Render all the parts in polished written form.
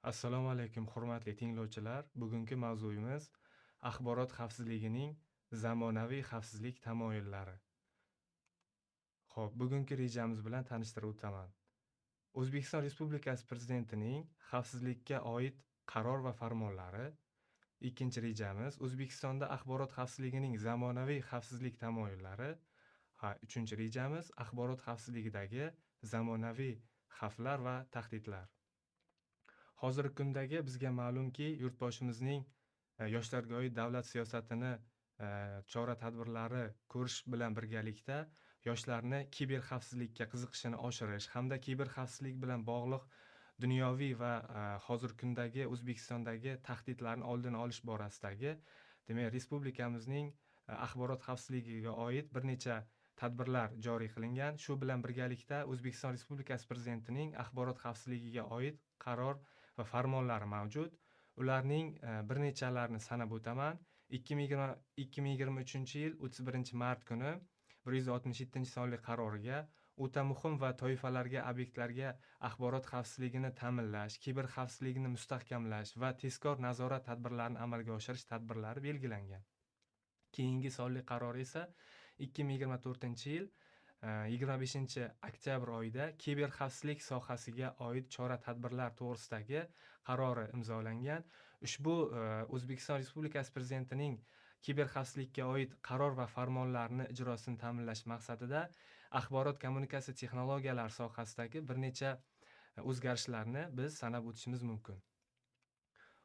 Assalomu alaykum, hurmatli tinglovchilar. Bugungi mavzuyimiz axborot xavfsizligining zamonaviy xavfsizlik tamoyillari. Xo'p, bugungi rejamiz bilan tanishtirib o'taman. O'zbekiston Respublikasi Prezidentining xavfsizlikka oid qaror va farmonlari. Ikkinchi rejamiz O'zbekistonda axborot xavfsizligining zamonaviy xavfsizlik tamoyillari. Uchinchi rejamiz axborot xavfsizligidagi zamonaviy xavflar va tahdidlar. Hozirgi kundagi bizga ma'lumki, yurtboshimizning yoshlarga oid davlat siyosatini chora-tadbirlari ko'rish bilan birgalikda yoshlarni kiber xavfsizlikka qiziqishini oshirish hamda kiber xavfsizlik bilan bog'liq dunyoviy va hozirgi kundagi O'zbekistondagi tahdidlarni oldini olish borasidagi, demak, respublikamizning axborot xavfsizligiga oid bir necha tadbirlar joriy qilingan. Shu bilan birgalikda O'zbekiston Respublikasi Prezidentining axborot xavfsizligiga oid qaror va farmonlari mavjud. Ularning bir nechalarini sanab o'taman. 2023-yil 31-mart kuni 167-sonli qaroriga o'ta muhim va toifalarga, obyektlarga axborot xavfsizligini ta'minlash, kiber xavfsizligini mustahkamlash va tezkor nazorat tadbirlarini amalga oshirish tadbirlari belgilangan. Keyingi sonli qaror esa 2024-yil 25-oktyabr oyida kiber xavfsizlik sohasiga oid chora-tadbirlar to'g'risidagi qarori imzolangan. Ushbu O'zbekiston Respublikasi Prezidentining kiber xavfsizlikka oid qaror va farmonlarini ijrosini ta'minlash maqsadida axborot kommunikatsiya texnologiyalari sohasidagi bir necha o'zgarishlarni biz sanab o'tishimiz mumkin.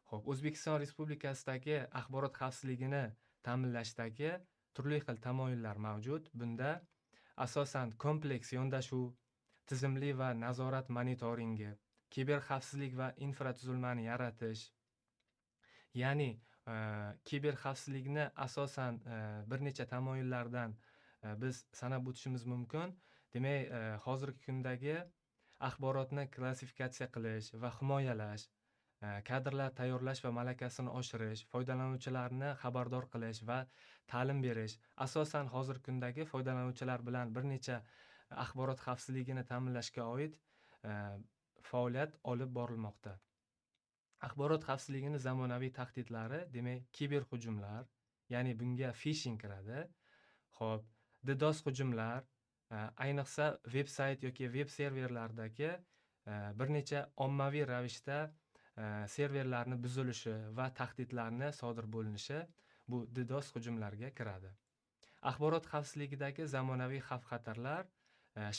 Xo'p, O'zbekiston Respublikasidagi axborot xavfsizligini ta'minlashdagi turli xil tamoyillar mavjud. Bunda asosan kompleks yondashuv, tizimli va nazorat monitoringi, kiber xavfsizlik va infratuzilmani yaratish, ya'ni kiber xavfsizlikni asosan bir necha tamoyillardan biz sanab o'tishimiz mumkin. Demak, hozirgi kundagi axborotni klassifikatsiya qilish va himoyalash, kadrlar tayyorlash va malakasini oshirish, foydalanuvchilarni xabardor qilish va ta'lim berish asosan hozirgi kundagi foydalanuvchilar bilan bir necha axborot xavfsizligini ta'minlashga oid faoliyat olib borilmoqda. Axborot xavfsizligining zamonaviy tahdidlari, demak, kiber hujumlar, ya'ni bunga phishing kiradi. Xo'p, DDoS hujumlar, ayniqsa veb-sayt yoki veb serverlardagi bir necha ommaviy ravishda serverlarni buzilishi va tahdidlarni sodir bo'linishi bu DDoS hujumlarga kiradi. Axborot xavfsizligidagi zamonaviy xavf-xatarlar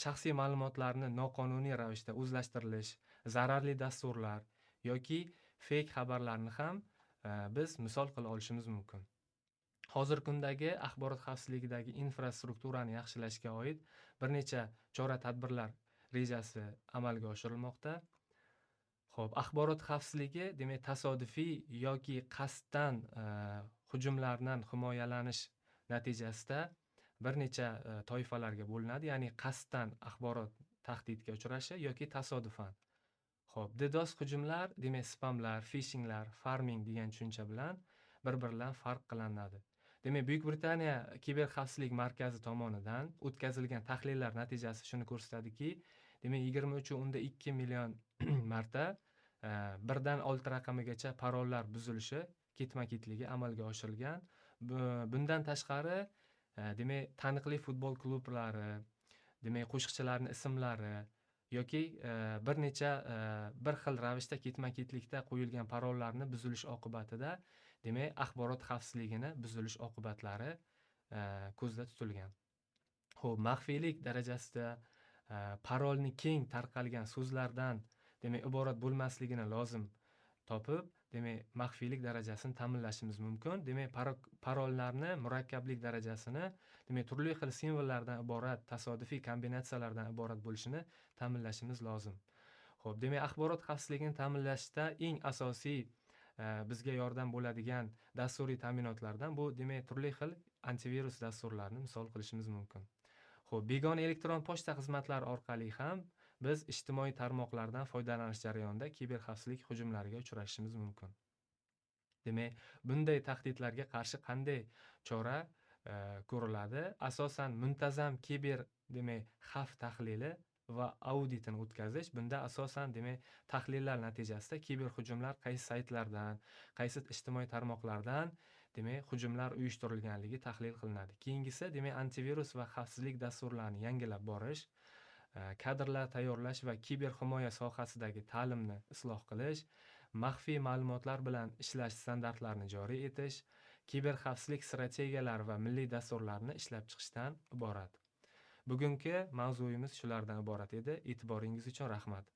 shaxsiy ma'lumotlarni noqonuniy ravishda o'zlashtirilish, zararli dasturlar yoki fake xabarlarni ham biz misol qila olishimiz mumkin. Hozirgi kundagi axborot xavfsizligidagi infrastrukturani yaxshilashga oid bir necha chora-tadbirlar rejasi amalga oshirilmoqda. Xo'p, axborot xavfsizligi, demak, tasodifiy yoki qasddan hujumlardan himoyalanish natijasida bir necha toifalarga bo'linadi, ya'ni qasddan axborot tahdidga uchrashi yoki tasodifan. Xo'p, DDoS hujumlar, demak, spamlar, phishinglar, farming degan tushuncha bilan bir-biridan farq qilinadi. Demak, Buyuk Britaniya kiber xavfsizlik markazi tomonidan o'tkazilgan tahlillar natijasi shuni ko'rsatadiki, demak, 23.2 million marta birdan 6 raqamigacha parollar buzilishi ketma-ketligi amalga oshirilgan. Bundan tashqari, demak, taniqli futbol klublari, demak, qo'shiqchilarning ismlari yoki bir necha bir xil ravishda ketma-ketlikda qo'yilgan parollarni buzilish oqibatida, demak, axborot xavfsizligini buzilish oqibatlari ko'zda tutilgan. Xo'p, maxfiylik darajasida parolni keng tarqalgan so'zlardan, demak, iborat bo'lmasligini lozim topib, demak, maxfiylik darajasini ta'minlashimiz mumkin. Demak, parollarni murakkablik darajasini, demak, turli xil simvollardan iborat, tasodifiy kombinatsiyalardan iborat bo'lishini ta'minlashimiz lozim. Xo'p, demak, axborot xavfsizligini ta'minlashda eng asosiy bizga yordam bo'ladigan dasturiy ta'minotlardan bu, demak, turli xil antivirus dasturlarini misol qilishimiz mumkin. Xo'p, begona elektron pochta xizmatlari orqali ham biz ijtimoiy tarmoqlardan foydalanish jarayonida kiber xavfsizlik hujumlariga uchrashimiz mumkin. Demak, bunday tahdidlarga qarshi qanday chora ko'riladi? Asosan muntazam kiber, demak, xavf tahlili va auditini o'tkazish. Bunda asosan demak tahlillar natijasida kiberhujumlar qaysi saytlardan, qaysi ijtimoiy tarmoqlardan demak hujumlar uyushtirilganligi tahlil qilinadi. Keyingisi demak antivirus va xavfsizlik dasturlarini yangilab borish, kadrlar tayyorlash va kiber himoya sohasidagi ta'limni isloh qilish, maxfiy ma'lumotlar bilan ishlash standartlarini joriy etish, kiber xavfsizlik strategiyalari va milliy dasturlarni ishlab chiqishdan iborat. Bugungi mavzuyimiz shulardan iborat edi. E'tiboringiz uchun rahmat.